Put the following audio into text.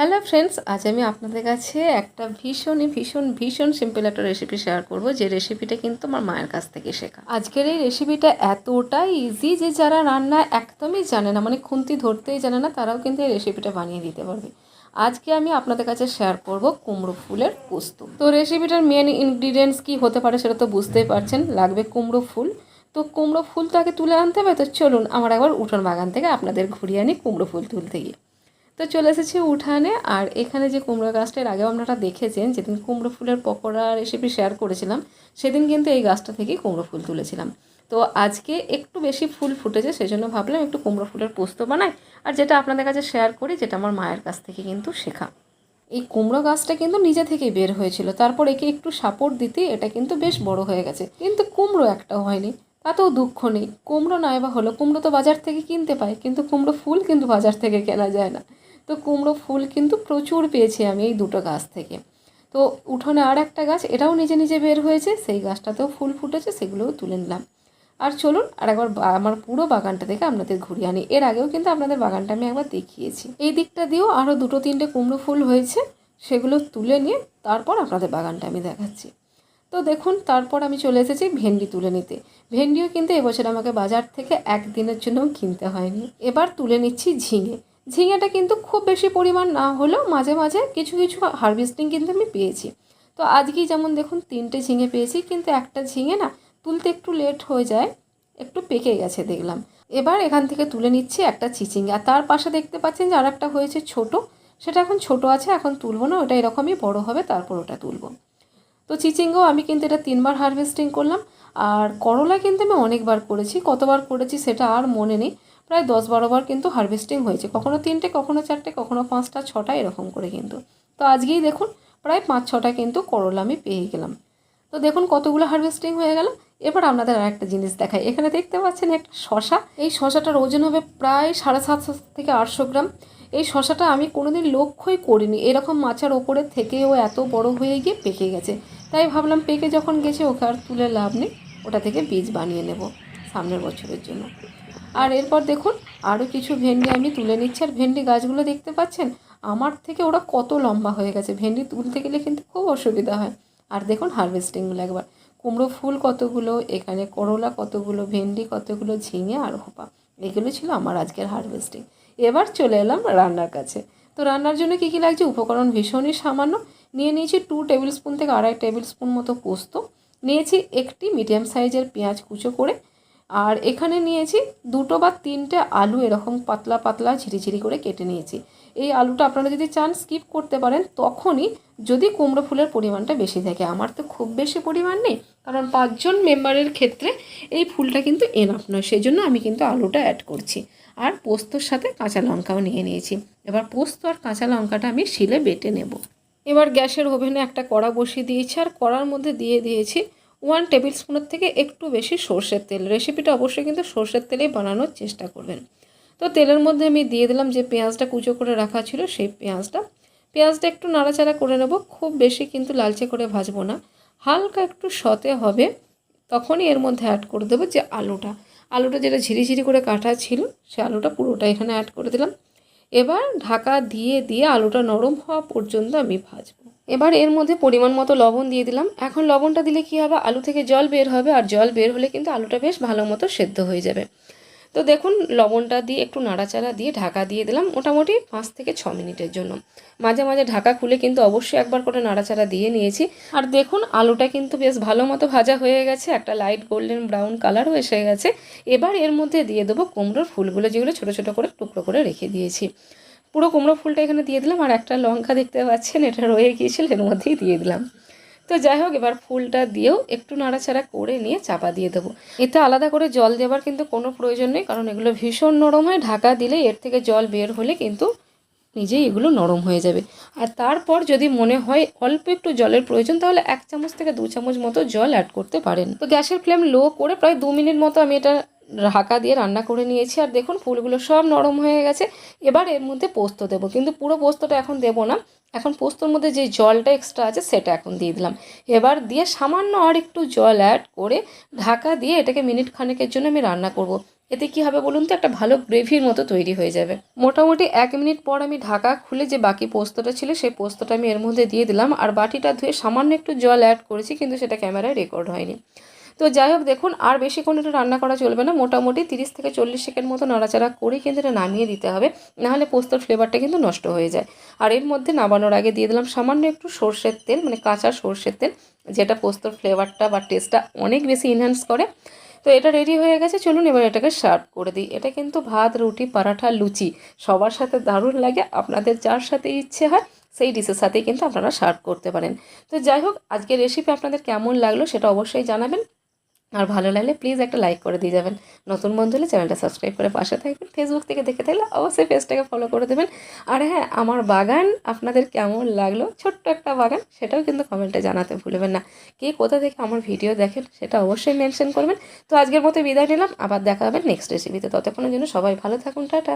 Hello friends, আজ আমি আপনাদের কাছে একটা ভীষণ সিম্পল একটা রেসিপি শেয়ার করব, যে রেসিপিটা কিন্তু আমার মায়ের কাছ থেকে শেখা। আজকের এই রেসিপিটা এতটাই ইজি যে যারা রান্না একদমই জানে না, মানে খুন্তি ধরতেই জানে না, তারাও কিন্তু এই রেসিপিটা বানিয়ে দিতে পারবে। আজকে আমি আপনাদের কাছে শেয়ার করব কুমড়ো ফুলের পোস্ত। তো রেসিপিটার মেন ইনগ্রিডিয়েন্টস কী হতে পারে সেটা তো বুঝতেই পারছেন, লাগবে কুমড়ো ফুল। তো কুমড়ো ফুল তো আগে তুলে আনতে হবে, তো চলুন আমার একবার উঠোন বাগান থেকে আপনাদের ঘুরিয়ে আনি কুমড়ো ফুল তুলতে গিয়ে। তো চলে এসেছি উঠানে, আর এখানে যে কুমড়ো গাছটার আগেও আপনারা দেখেছেন, যেদিন কুমড়ো ফুলের পকোড়া রেসিপি শেয়ার করেছিলাম সেদিন কিন্তু এই গাছটা থেকেই কুমড়ো ফুল তুলেছিলাম। তো আজকে একটু বেশি ফুল ফুটেছে, সেই জন্য ভাবলাম একটু কুমড়ো ফুলের পোস্ত বানাই, আর যেটা আপনাদের কাছে শেয়ার করি, যেটা আমার মায়ের কাছ থেকে কিন্তু শেখা। এই কুমড়ো গাছটা কিন্তু নিজে থেকেই বের হয়েছিল, তারপর একে একটু সাপোর্ট দিতে এটা কিন্তু বেশ বড় হয়ে গেছে, কিন্তু কুমড়ো একটাও হয়নি। তাতেও দুঃখ নেই, কুমড়ো নয় বা হলো, কুমড়ো তো বাজার থেকে কিনতে পাই, কিন্তু কুমড়ো ফুল কিন্তু বাজার থেকে কেনা যায় না। তো কুমড়ো ফুল কিন্তু প্রচুর পেয়েছি আমি এই দুটো গাছ থেকে। তো উঠোনে আর একটা গাছ, এটাও নিজে নিজে বের হয়েছে, সেই গাছটাতেও ফুল ফুটেছে, সেগুলোও তুলে নিলাম। আর চলুন আর একবার আমার পুরো বাগানটা থেকে আপনাদের ঘুরিয়ে আনি। এর আগেও কিন্তু আপনাদের বাগানটা আমি একবার দেখিয়েছি। এই দিকটা দিয়েও আরও দুটো তিনটে কুমড়ো ফুল হয়েছে, সেগুলো তুলে নিয়ে তারপর আপনাদের বাগানটা আমি দেখাচ্ছি। তো দেখুন, তারপর আমি চলে এসেছি ভেন্ডি তুলে নিতে। ভেন্ডিও কিন্তু এবছর আমাকে বাজার থেকে একদিনের জন্যও কিনতে হয়নি। এবার তুলে নিচ্ছি ঝিঙে। ঝিঙেটা কিন্তু খুব বেশি পরিমাণ না হলেও মাঝে মাঝে কিছু কিছু হারভেস্টিং কিন্তু আমি পেয়েছি। তো আজকেই যেমন দেখুন 3টে ঝিঙে পেয়েছি, কিন্তু একটা ঝিঙে না তুলতে একটু লেট হয়ে যায়, একটু পেকে গেছে দেখলাম। এবার এখান থেকে তুলে নিচ্ছি একটা চিচিঙ্গা, আর তার পাশে দেখতে পাচ্ছেন যে আর একটা হয়েছে ছোট, সেটা এখন ছোট আছে, এখন তুলবো না, ওটা এরকমই বড় হবে, তারপর ওটা তুলবো। তো চিচিঙ্গাও আমি কিন্তু এটা 3বার হারভেস্টিং করলাম। আর করলা কিন্তু আমি অনেকবার করেছি, কতবার করেছি সেটা আর মনে নেই, প্রায় 10-12বার কিন্তু হারভেস্টিং হয়েছে, কখনো 3টে, কখনো 4টে, কখনো 5টা 6টা এরকম করে কিন্তু। তো আজকেই দেখুন প্রায় 5-6টা কিন্তু করলা আমি পেয়ে গেলাম। তো দেখুন কতগুলো হারভেস্টিং হয়ে গেল। এবার আপনাদের আর একটা জিনিস দেখাই, এখানে দেখতে পাচ্ছেন একটা শশা। এই শশাটার ওজন হবে প্রায় 750 থেকে 800 গ্রাম। এই শশাটা আমি কোনোদিন লক্ষ্যই করিনি, এরকম মাচার ওপরে থেকেও এত বড় হয়ে গিয়ে পেকে গেছে। তাই ভাবলাম পেকে যখন গেছে ওকে আর তুলে লাভ নেই, ওটা থেকে বীজ বানিয়ে নেব সামনের বছরের জন্য। আর এরপর দেখুন আরও কিছু ভেন্ডি আমি তুলে নিচ্ছি, আর ভেন্ডি গাছগুলো দেখতে পাচ্ছেন আমার থেকে ওরা কত লম্বা হয়ে গেছে, ভেন্ডি তুলতে গেলে কিন্তু খুব অসুবিধা হয়। আর দেখুন হারভেস্টিংগুলো একবার, কুমড়ো ফুল কতগুলো, এখানে করলা কতগুলো, ভেন্ডি কতগুলো, ঝিঙে আর হোপা, এগুলো ছিল আমার আজকের হারভেস্টিং। এবার চলে এলাম রান্নার কাছে। তো রান্নার জন্য কী কী লাগছে, উপকরণ ভীষণই সামান্য। নিয়ে নিয়েছি 2 টেবিল স্পুন থেকে 2.5 টেবিল স্পুন মতো পোস্ত, নিয়েছি একটি মিডিয়াম সাইজের পেঁয়াজ কুচো করে, আর এখানে নিয়েছি 2 বা 3টে আলু এরকম পাতলা পাতলা ঝিরিঝিরি করে কেটে নিয়েছি। এই আলুটা আপনারা যদি চান স্কিপ করতে পারেন তখনই, যদি কুমড়ো ফুলের পরিমাণটা বেশি থাকে। আমার তো খুব বেশি পরিমাণ নেই, কারণ 5 জন মেম্বারের ক্ষেত্রে এই ফুলটা কিন্তু এনাফ নয়, সেই জন্য আমি কিন্তু আলুটা অ্যাড করছি। আর পোস্তর সাথে কাঁচা লঙ্কাও নিয়ে নিয়েছি। এবার পোস্ত আর কাঁচা লঙ্কাটা আমি শিলে বেটে নেব। এবার গ্যাসের ওভেনে একটা কড়া বসিয়ে দিয়েছি, আর কড়ার মধ্যে দিয়ে দিয়েছি 1 টেবিল স্পুনের থেকে একটু বেশি সর্ষের তেল। রেসিপিটা অবশ্যই কিন্তু সর্ষের তেলেই বানানোর চেষ্টা করবেন। তো তেলের মধ্যে আমি দিয়ে দিলাম যে পেঁয়াজটা কুচো করে রাখা ছিল সেই পেঁয়াজটা একটু নাড়াচাড়া করে নেব, খুব বেশি কিন্তু লালচে করে ভাজবো না, হালকা একটু সতে হবে, তখনই এর মধ্যে অ্যাড করে দেবো যে আলুটা যেটা ঝিরিঝিরি করে কাটা ছিল, সে আলুটা পুরোটা এখানে অ্যাড করে দিলাম। এবার ঢাকা দিয়ে দিয়ে আলুটা নরম হওয়া পর্যন্ত আমি ভাজবো। এবার এর মধ্যে পরিমাণ মতো লবণ দিয়ে দিলাম। এখন লবণটা দিলে কী হবে, আলু থেকে জল বের হবে, আর জল বের হলে কিন্তু আলুটা বেশ ভালো মতো সেদ্ধ হয়ে যাবে। তো দেখুন লবণটা দিয়ে একটু নাড়াচাড়া দিয়ে ঢাকা দিয়ে দিলাম মোটামুটি 5 থেকে 6 মিনিটের জন্য। মাঝে মাঝে ঢাকা খুলে কিন্তু অবশ্যই একবার করে নাড়াচাড়া দিয়ে নিয়েছি। আর দেখুন আলুটা কিন্তু বেশ ভালো মতো ভাজা হয়ে গেছে, একটা লাইট গোল্ডেন ব্রাউন কালারও এসে গেছে। এবার এর মধ্যে দিয়ে দেবো কুমড়োর ফুলগুলো, যেগুলো ছোটো ছোটো করে টুকরো করে রেখে দিয়েছি। পুরো কুমড়ো ফুলটা এখানে দিয়ে দিলাম, আর একটা লঙ্কা দেখতে পাচ্ছেন এটা রয়ে গিয়েছিল, এর মধ্যেই দিয়ে দিলাম। তো যাই হোক, এবার ফুলটা দিয়েও একটু নাড়াচাড়া করে নিয়ে চাপা দিয়ে দেবো। এতে আলাদা করে জল দেওয়ার কিন্তু কোনো প্রয়োজন নেই, কারণ এগুলো ভীষণ নরম হয়, ঢাকা দিলে এর থেকে জল বের হলে কিন্তু নিজেই এগুলো নরম হয়ে যাবে। আর তারপর যদি মনে হয় অল্প একটু জলের প্রয়োজন, তাহলে 1 চামচ থেকে 2 চামচ মতো জল অ্যাড করতে পারেন। তো গ্যাসের ফ্লেম লো করে প্রায় 2 মিনিট মতো আমি এটা ঢাকা দিয়ে রান্না করে নিয়েছি। আর দেখুন ফুলগুলো সব নরম হয়ে গেছে। এবার এর মধ্যে পোস্ত দেবো, কিন্তু পুরো পোস্তটা এখন দেবো না, এখন পোস্তর মধ্যে যে জলটা এক্সট্রা আছে সেটা এখন দিয়ে দিলাম। এবার দিয়ে সামান্য আর একটু জল অ্যাড করে ঢাকা দিয়ে এটাকে মিনিট খানেকের জন্য আমি রান্না করব। এতে কি হবে বলুন তো, একটা ভালো গ্রেভির মতো তৈরি হয়ে যাবে। মোটামুটি 1 মিনিট পর আমি ঢাকা খুলে যে বাকি পোস্তটা ছিল সেই পোস্তটা আমি এর মধ্যে দিয়ে দিলাম, আর বাটিটা ধুয়ে সামান্য একটু জল অ্যাড করেছি, কিন্তু সেটা ক্যামেরায় রেকর্ড হয়নি। তো যাই হোক, দেখুন আর বেশিক্ষণ এটা রান্না করা চলবে না, মোটামুটি 30 থেকে 40 সেকেন্ড মতো নাড়াচাড়া করে কিন্তু এটা নামিয়ে দিতে হবে, নাহলে পোস্তর ফ্লেভারটা কিন্তু নষ্ট হয়ে যায়। আর এর মধ্যে নামানোর আগে দিয়ে দিলাম সামান্য একটু সর্ষের তেল, মানে কাঁচা সর্ষের তেল, যেটা পোস্তর ফ্লেভারটা বা টেস্টটা অনেক বেশি এনহ্যান্স করে। তো এটা রেডি হয়ে গেছে, চলুন এবার এটাকে সার্ভ করে দিই। এটা কিন্তু ভাত, রুটি, পরাঠা, লুচি সবার সাথে দারুণ লাগে। আপনাদের যার সাথে ইচ্ছে হয় সেই ডিশের সাথেই কিন্তু আপনারা সার্ভ করতে পারেন। তো যাই হোক, আজকের রেসিপি আপনাদের কেমন লাগলো সেটা অবশ্যই জানাবেন, আর ভালো লাগলে প্লিজ একটা লাইক করে দিয়ে যাবেন। নতুন বন্ধু হলে চ্যানেলটা সাবস্ক্রাইব করে পাশে থাকবেন। ফেসবুক থেকে দেখে থাকলে অবশ্যই পেজটাকে ফলো করে দেবেন। আর হ্যাঁ, আমার বাগান আপনাদের কেমন লাগলো, ছোট্ট একটা বাগান, সেটাও কিন্তু কমেন্টে জানাতে ভুলবেন না। কে কোথা থেকে আমার ভিডিও দেখেন সেটা অবশ্যই মেনশন করবেন। তো আজকের মতো বিদায় নিলাম, আবার দেখা হবে নেক্সট রেসিপিতে। ততক্ষণের জন্য সবাই ভালো থাকুন, টাটা।